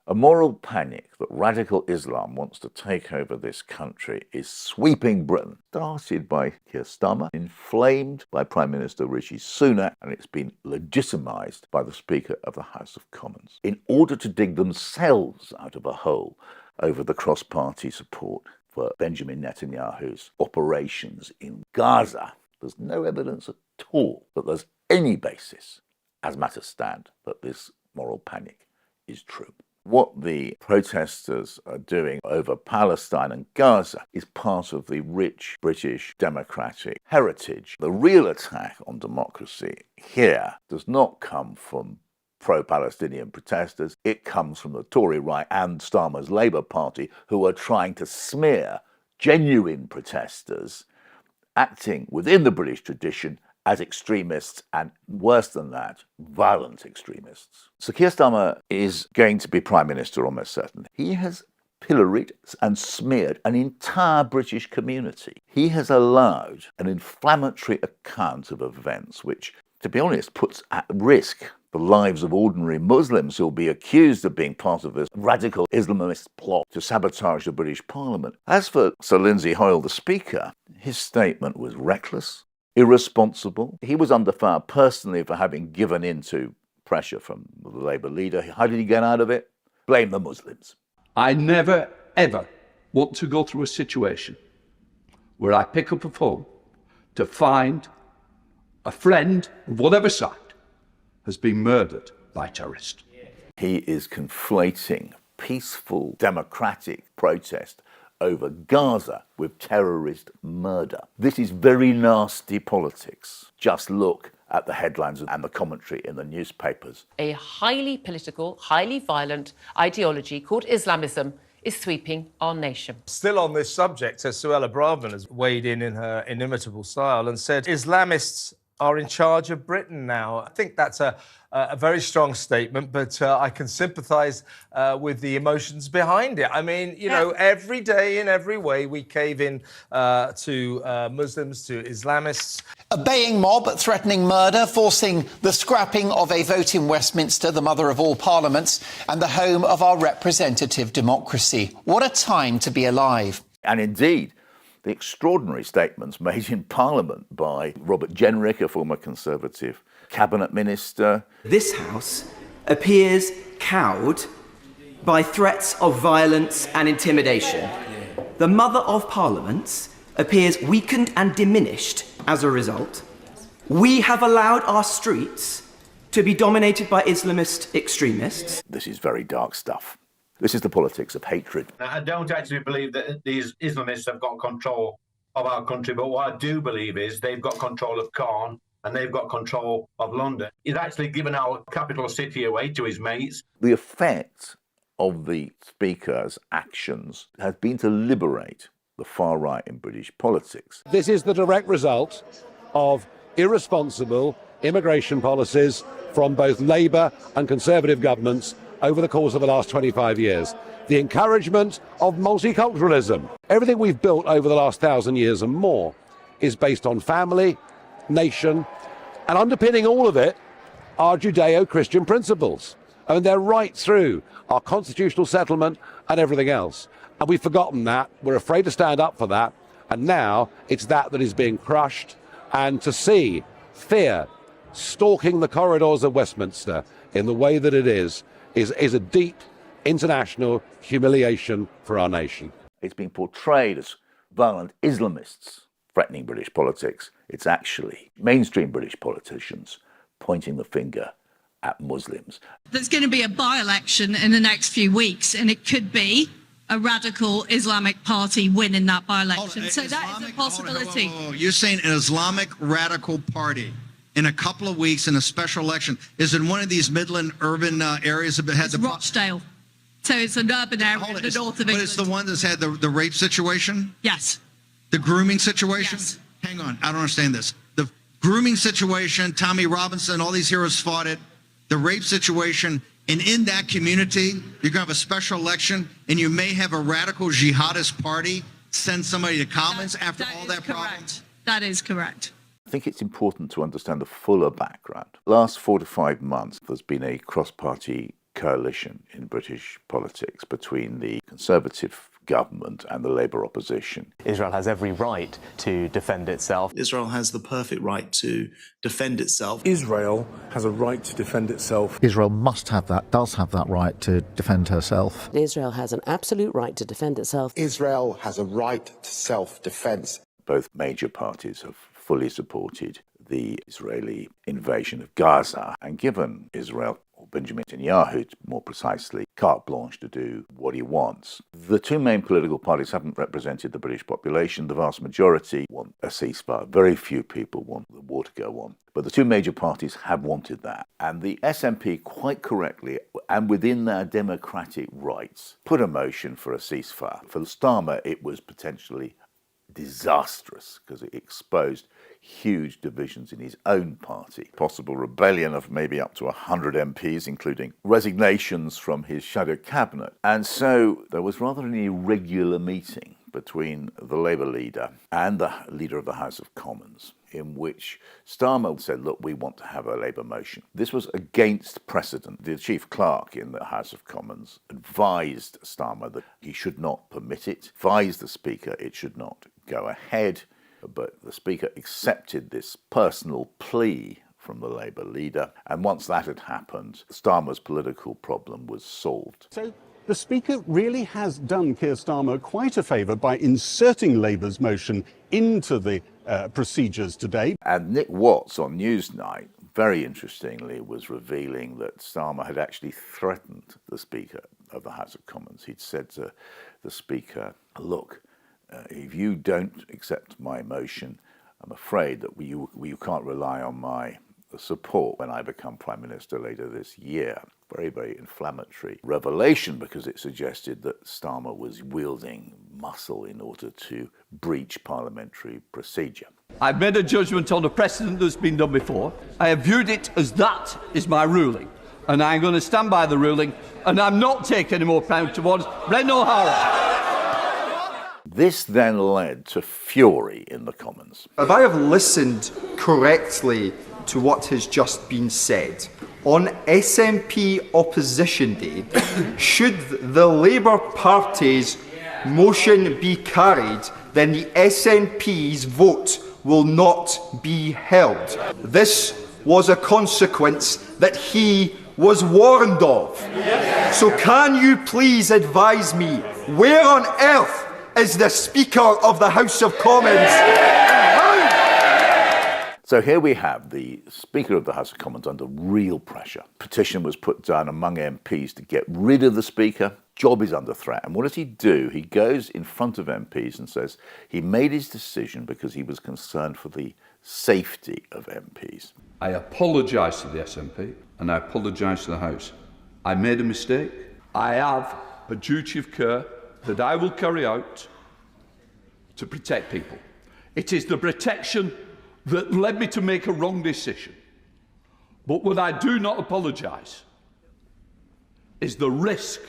A moral panic that radical Islam wants to take over this country is sweeping Britain. Started by Keir Starmer, inflamed by Prime Minister Rishi Sunak, and it's been legitimised by the Speaker of the House of Commons in order to dig themselves out of a hole over the cross-party support for Benjamin Netanyahu's operations in Gaza. There's no evidence at all that there's any basis, as matters stand, that this moral panic is true. What the protesters are doing over Palestine and Gaza is part of the rich British democratic heritage. The real attack on democracy here does not come from pro-Palestinian protesters. It comes from the Tory right and Starmer's Labour Party, who are trying to smear genuine protesters acting within the British tradition as extremists, and worse than that, violent extremists. So Keir Starmer is going to be Prime Minister almost certainly. He has pilloried and smeared an entire British community. He has allowed an inflammatory account of events which, to be honest, puts at risk the lives of ordinary Muslims who will be accused of being part of this radical Islamist plot to sabotage the British Parliament. As for Sir Lindsay Hoyle, the Speaker, his statement was reckless, irresponsible. He was under fire personally for having given in to pressure from the Labour leader. How did he get out of it? Blame the Muslims. I never, ever want to go through a situation where I pick up a phone to find a friend of whatever side has been murdered by terrorists. He is conflating peaceful democratic protest over Gaza with terrorist murder. This is very nasty politics. Just look at the headlines and the commentary in the newspapers. A highly political, highly violent ideology called Islamism is sweeping our nation. Still on this subject, Suella Braverman has weighed in her inimitable style and said Islamists are in charge of Britain now. I think that's a very strong statement, but I can sympathise with the emotions behind it. I mean, you know, every day in every way we cave in to Muslims, to Islamists. A baying mob threatening murder, forcing the scrapping of a vote in Westminster, the mother of all parliaments, and the home of our representative democracy. What a time to be alive. And indeed, the extraordinary statements made in Parliament by Robert Jenrick, a former Conservative cabinet minister. This House appears cowed by threats of violence and intimidation. The Mother of Parliaments appears weakened and diminished as a result. We have allowed our streets to be dominated by Islamist extremists. This is very dark stuff. This is the politics of hatred. I don't actually believe that these Islamists have got control of our country, but what I do believe is they've got control of Caen and they've got control of London. He's actually given our capital city away to his mates. The effect of the Speaker's actions has been to liberate the far right in British politics. This is the direct result of irresponsible immigration policies from both Labour and Conservative governments over the course of the last 25 years. The encouragement of multiculturalism. Everything we've built over the last 1,000 years and more is based on family, nation, and underpinning all of it are Judeo-Christian principles. And they're right through our constitutional settlement and everything else. And we've forgotten that. We're afraid to stand up for that. And now it's that is being crushed. And to see fear stalking the corridors of Westminster in the way that it is a deep international humiliation for our nation. It's being portrayed as violent Islamists threatening British politics. It's actually mainstream British politicians pointing the finger at Muslims. There's going to be a by-election in the next few weeks, and it could be a radical Islamic party win in that by-election. So that is a possibility. You're saying an Islamic radical party in a couple of weeks in a special election is in one of these Midland urban areas that had it's Rochdale. So it's an urban area in the north of England. But it's the one that's had the rape situation? Yes. The grooming situation? Yes. Hang on, I don't understand this. The grooming situation, Tommy Robinson, all these heroes fought it. The rape situation, and in that community, you're going to have a special election, and you may have a radical jihadist party send somebody to Commons after all that problems? That is correct. I think it's important to understand the fuller background. Last 4 to 5 months, there's been a cross-party coalition in British politics between the Conservative government and the Labour opposition. Israel has every right to defend itself. Israel has the perfect right to defend itself. Israel has a right to defend itself. Israel must have that, does have that right to defend herself. Israel has an absolute right to defend itself. Israel has a right to self-defense. Both major parties have fully supported the Israeli invasion of Gaza and given Israel, or Benjamin Netanyahu more precisely, carte blanche to do what he wants. The two main political parties haven't represented the British population. The vast majority want a ceasefire. Very few people want the war to go on. But the two major parties have wanted that. And the SNP, quite correctly, and within their democratic rights, put a motion for a ceasefire. For Starmer, it was potentially disastrous because it exposed huge divisions in his own party, possible rebellion of maybe up to 100 MPs, including resignations from his shadow cabinet. And so there was rather an irregular meeting between the Labour leader and the leader of the House of Commons, in which Starmer said, look, we want to have a Labour motion. This was against precedent. The chief clerk in the House of Commons advised Starmer that he should not permit it, advised the Speaker it should not go ahead, but the Speaker accepted this personal plea from the Labour leader, and once that had happened, Starmer's political problem was solved. So the Speaker really has done Keir Starmer quite a favour by inserting Labour's motion into the procedures today. And Nick Watts on Newsnight, very interestingly, was revealing that Starmer had actually threatened the Speaker of the House of Commons. He'd said to the Speaker, look, if you don't accept my motion, I'm afraid that you can't rely on my support when I become Prime Minister later this year. Very, very inflammatory revelation, because it suggested that Starmer was wielding muscle in order to breach parliamentary procedure. I've made a judgment on a precedent that's been done before. I have viewed it as that is my ruling, and I'm going to stand by the ruling, and I'm not taking any more pound towards Brendan O'Hara. This then led to fury in the Commons. If I have listened correctly to what has just been said, on SNP Opposition Day, should the Labour Party's motion be carried, then the SNP's vote will not be held. This was a consequence that he was warned of. So can you please advise me, where on earth is the Speaker of the House of Commons? So here we have the Speaker of the House of Commons under real pressure. Petition was put down among MPs to get rid of the Speaker. Job is under threat. And what does he do? He goes in front of MPs and says he made his decision because he was concerned for the safety of MPs. I apologise to the SNP and I apologise to the House. I made a mistake. I have a duty of care that I will carry out to protect people. It is the protection that led me to make a wrong decision. But what I do not apologise is the risk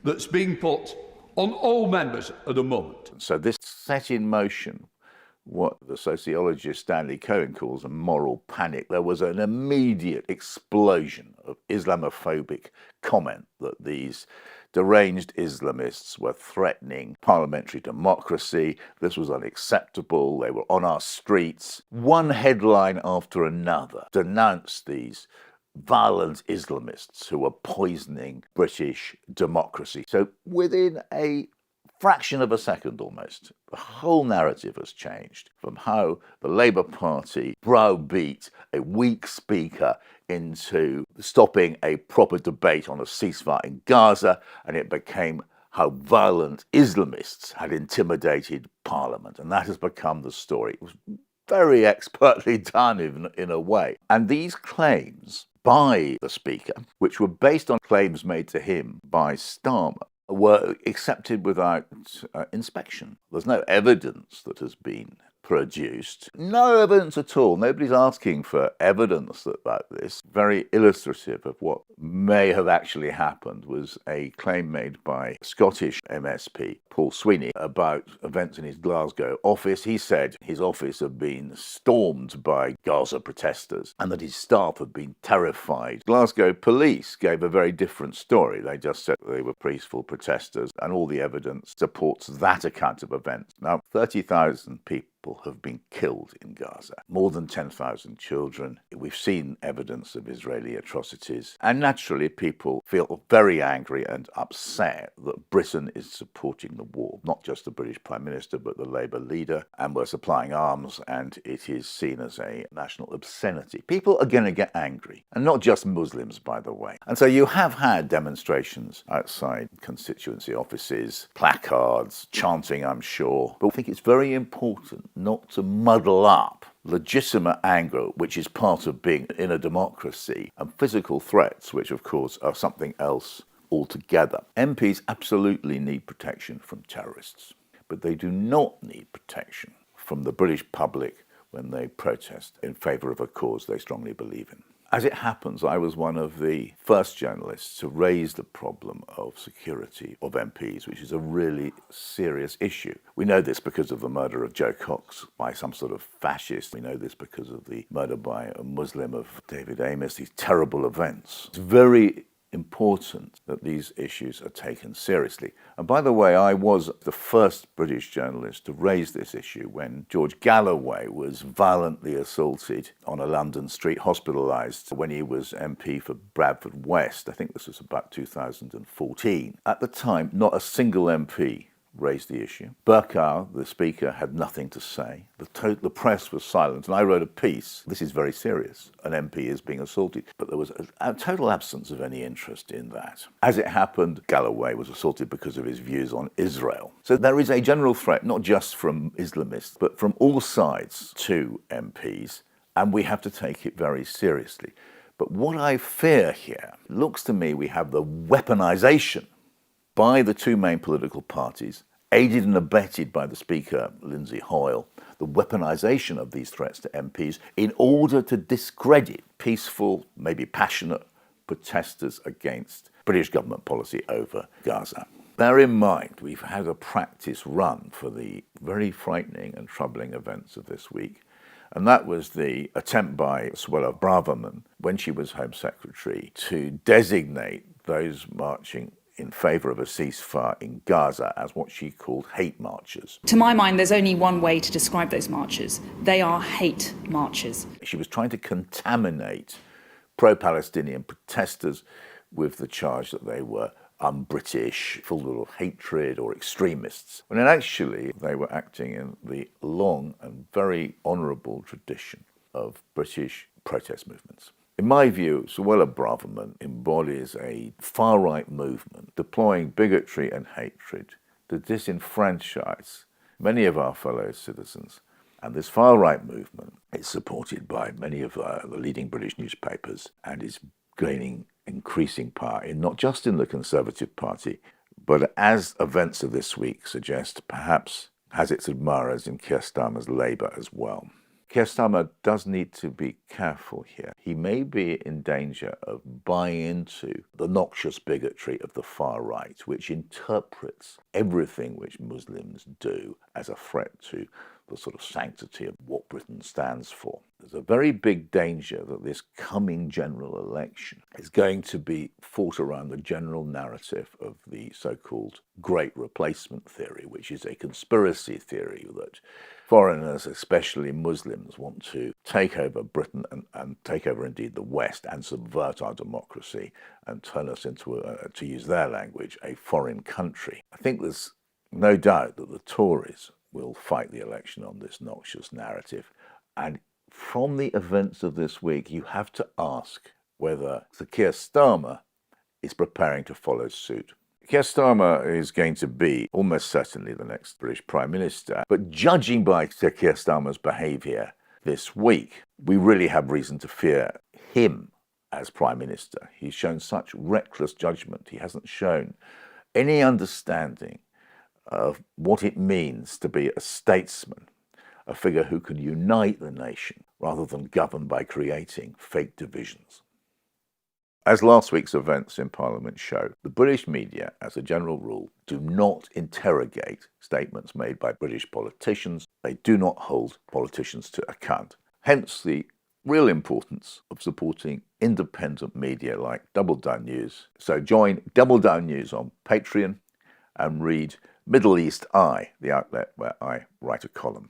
that's being put on all members at the moment. So this set in motion what the sociologist Stanley Cohen calls a moral panic. There was an immediate explosion of Islamophobic comment that these deranged Islamists were threatening parliamentary democracy. This was unacceptable. They were on our streets. One headline after another denounced these violent Islamists who were poisoning British democracy. So within a fraction of a second almost, the whole narrative has changed from how the Labour Party browbeat a weak speaker into stopping a proper debate on a ceasefire in Gaza, and it became how violent Islamists had intimidated Parliament. And that has become the story. It was very expertly done in a way. And these claims by the Speaker, which were based on claims made to him by Starmer, were accepted without inspection. There's no evidence that has been produced. No evidence at all. Nobody's asking for evidence about this. Very illustrative of what may have actually happened was a claim made by Scottish MSP Paul Sweeney about events in his Glasgow office. He said his office had been stormed by Gaza protesters and that his staff had been terrified. Glasgow police gave a very different story. They just said they were peaceful protesters, and all the evidence supports that account of events. Now, 30,000 people have been killed in Gaza, more than 10,000 children. We've seen evidence of Israeli atrocities, and naturally people feel very angry and upset that Britain is supporting the war, not just the British Prime Minister but the Labour leader, and we're supplying arms, and it is seen as a national obscenity. People are going to get angry, and not just Muslims, by the way. And so you have had demonstrations outside constituency offices, placards, chanting, I'm sure, but I think it's very important not to muddle up legitimate anger, which is part of being in a democracy, and physical threats, which of course are something else altogether. MPs absolutely need protection from terrorists, but they do not need protection from the British public when they protest in favour of a cause they strongly believe in. As it happens, I was one of the first journalists to raise the problem of security of MPs, which is a really serious issue. We know this because of the murder of Joe Cox by some sort of fascist. We know this because of the murder by a Muslim of David Amess, these terrible events. It's very important that these issues are taken seriously. And by the way, I was the first British journalist to raise this issue when George Galloway was violently assaulted on a London street, hospitalised when he was MP for Bradford West. I think this was about 2014. At the time, not a single MP raised the issue. Burkow, the Speaker, had nothing to say. The press was silent, and I wrote a piece. This is very serious. An MP is being assaulted. But there was a total absence of any interest in that. As it happened, Galloway was assaulted because of his views on Israel. So there is a general threat, not just from Islamists, but from all sides to MPs, and we have to take it very seriously. But what I fear here, looks to me we have the weaponization by the two main political parties, aided and abetted by the Speaker, Lindsay Hoyle, the weaponisation of these threats to MPs in order to discredit peaceful, maybe passionate protesters against British government policy over Gaza. Bear in mind, we've had a practice run for the very frightening and troubling events of this week, and that was the attempt by Suella Braverman, when she was Home Secretary, to designate those marching in favour of a ceasefire in Gaza as what she called hate marches. To my mind, there's only one way to describe those marches. They are hate marches. She was trying to contaminate pro-Palestinian protesters with the charge that they were un-British, full of hatred or extremists, when actually they were acting in the long and very honourable tradition of British protest movements. In my view, Suella Braverman embodies a far-right movement deploying bigotry and hatred to disenfranchise many of our fellow citizens. And this far-right movement is supported by many of the leading British newspapers and is gaining increasing power, not just in the Conservative Party, but as events of this week suggest, perhaps has its admirers in Keir Starmer's Labour as well. Keir Starmer does need to be careful here. He may be in danger of buying into the noxious bigotry of the far right, which interprets everything which Muslims do as a threat to the sort of sanctity of what Britain stands for. There's a very big danger that this coming general election is going to be fought around the general narrative of the so-called Great Replacement theory, which is a conspiracy theory that foreigners, especially Muslims, want to take over Britain and take over indeed the West and subvert our democracy and turn us into, to use their language, a foreign country. I think there's no doubt that the Tories will fight the election on this noxious narrative. And from the events of this week, you have to ask whether Sir Keir Starmer is preparing to follow suit. Keir Starmer is going to be almost certainly the next British Prime Minister, but judging by Sir Keir Starmer's behaviour this week, we really have reason to fear him as Prime Minister. He's shown such reckless judgment. He hasn't shown any understanding of what it means to be a statesman, a figure who can unite the nation rather than govern by creating fake divisions. As last week's events in Parliament show, the British media, as a general rule, do not interrogate statements made by British politicians. They do not hold politicians to account. Hence the real importance of supporting independent media like Double Down News. So join Double Down News on Patreon and read Middle East Eye, the outlet where I write a column.